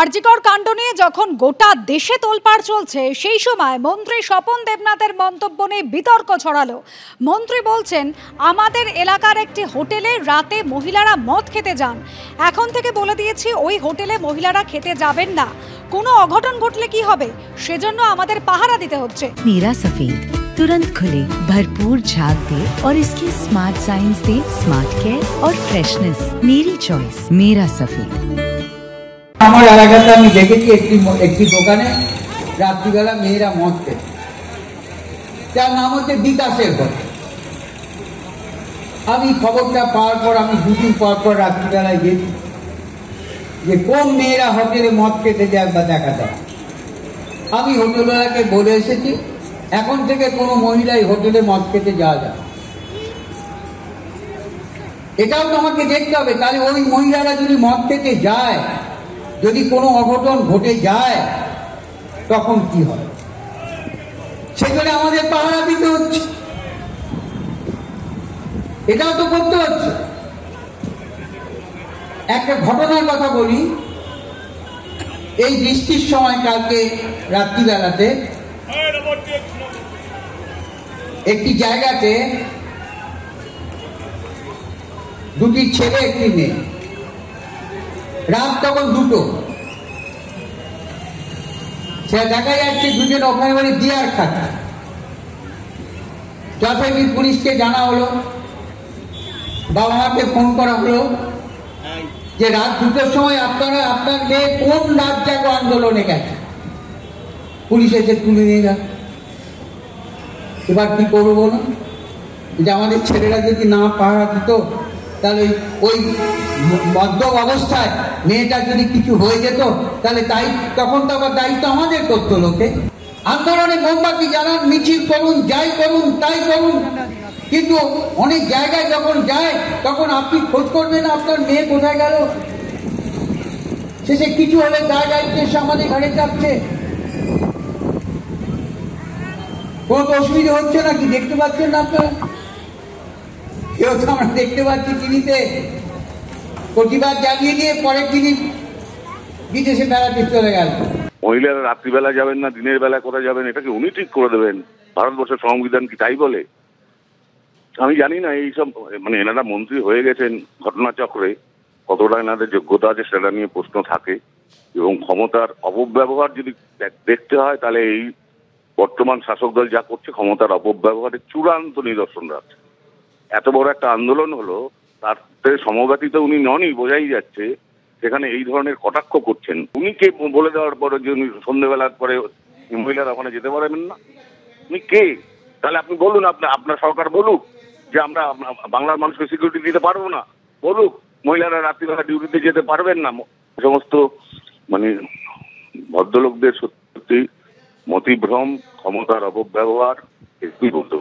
আরজিকর কাণ্ড নিয়ে যখন গোটা দেশে তোলপাড় চলছে সেই সময় মন্ত্রী স্বপন দেবনাথের মন্তব্য নিয়ে বিতর্ক ছড়ালো। মন্ত্রী বলছেন, আমাদের এলাকার একটি হোটেলে রাতে মহিলারা মদ খেতে যান, এখন থেকে বলে দিয়েছি ওই হোটেলে মহিলারা খেতে যাবেন না। কোনো অঘটন ঘটলে কি হবে, সেজন্য আমাদের পাহারা দিতে হচ্ছে। मीरा सफेद तुरंत खुले, भरपूर झाग दे और इसकी स्मार्ट साइंस दे स्मार्ट केयर और फ्रेशनेस। मेरी चॉइस मेरा सफेद। আমার এলাকাতে আমি দেখেছি একটি দোকানে রাত্রিবেলা মেয়েরা মদ খেত, যার নাম হচ্ছে বিকাশের ঘর। আমি খবরটা পাওয়ার পর আমি দুদিন পর রাত্রিবেলায় গেছি যে কোন মেয়েরা হোটেলে মদ খেতে যায় বা দেখা যায়। আমি হোটেলওয়ালাকে বলে এসেছি, এখন থেকে কোনো মহিলাই হোটেলে মদ খেতে যাওয়া যায়। এটাও তো আমাকে দেখতে হবে, তাহলে ওই মহিলারা যদি মদ খেতে যায়, যদি কোনো অঘটন ঘটে যায় তখন কি হয়, সেখানে আমাদের পাহারা দিতে হচ্ছে, এটাও তো করতে হচ্ছে। একটা ঘটনার কথা বলি, এই বৃষ্টির সময় কালকে রাত্রিবেলাতে একটি জায়গাতে দুটি ছেলে একটি মেয়ে, রাত তখন 2টো, সে দেখা যাচ্ছে দুজন ওখানে বলে বিয়ার খাচ্ছে। যথারীতি পুলিশকে জানা হলো, বাবা মাকে ফোন করা হলো যে রাত 2টোর সময় আপনার মেয়ে কোন রাত জাগো আন্দোলনে গেছে। পুলিশ এসে তুলে নিয়ে গেল। এবার কি করবো বলুন, যে আমাদের ছেলেরা যদি না পাহারা দিত, তাহলে ওই মদ্যপ অবস্থায় মেয়েটা যদি কিছু হয়ে যেত, তাহলে তখন তো আবার দায়িত্ব আমাদের করতো। লোকে আন্দোলনে মোমবাতি জ্বালান, মিছিল করুন, যাই করুন তাই করুন, কিন্তু অনেক জায়গায় যখন যায় তখন আপনি খোঁজ করবেন আপনার মেয়ে কোথায় গেল। শেষে কিছু হলে দায়িত্ব এসে আমাদের ঘাড়ে চাপছে। কোনো অসুবিধা হচ্ছে না কি, দেখতে পাচ্ছেন না আপনারা? কেউ তো আমরা দেখতে পাচ্ছি টিভিতে, প্রতিবাদ জানিয়ে দিয়ে পরের দিনই বিদেশে বেড়াতে চলে গেল। মহিলারা রাত্রিবেলা যাবেন না দিনের বেলা কোথায় যাবেন, এটাকে উনি ঠিক করে দেবেন? ভারতবর্ষের সংবিধান কি তাই বলে? আমি জানি না এইসব, মানে এনারা মন্ত্রী হয়ে গেছেন ঘটনাচক্রে, কতটা এনাদের যোগ্যতা আছে সেটা নিয়ে প্রশ্ন থাকে। এবং ক্ষমতার অপব্যবহার যদি দেখতে হয়, তাহলে এই বর্তমান শাসক দল যা করছে ক্ষমতার অপব্যবহারের চূড়ান্ত নিদর্শন রাখছে। এত বড় একটা আন্দোলন হলো, তাতে সমব্যথিত উনি ননই, বোঝাই যাচ্ছে। সেখানে এই ধরনের কটাক্ষ করছেন। উনি কে বলে দেওয়ার পরে যে উনি সন্ধ্যেবেলার পরে মহিলারা ওখানে যেতে পারবেন না? উনি কে? তাহলে আপনি বলুন, আপনার সরকার বলুক যে আমরা বাংলার মানুষকে সিকিউরিটি দিতে পারবো না, বলুক মহিলারা রাত্রিবেলা ডিউটিতে যেতে পারবেন না। সমস্ত মানে ভদ্রলোকদের সত্যি মতিভ্রম, ক্ষমতার অপব্যবহার, এগুলি বলতে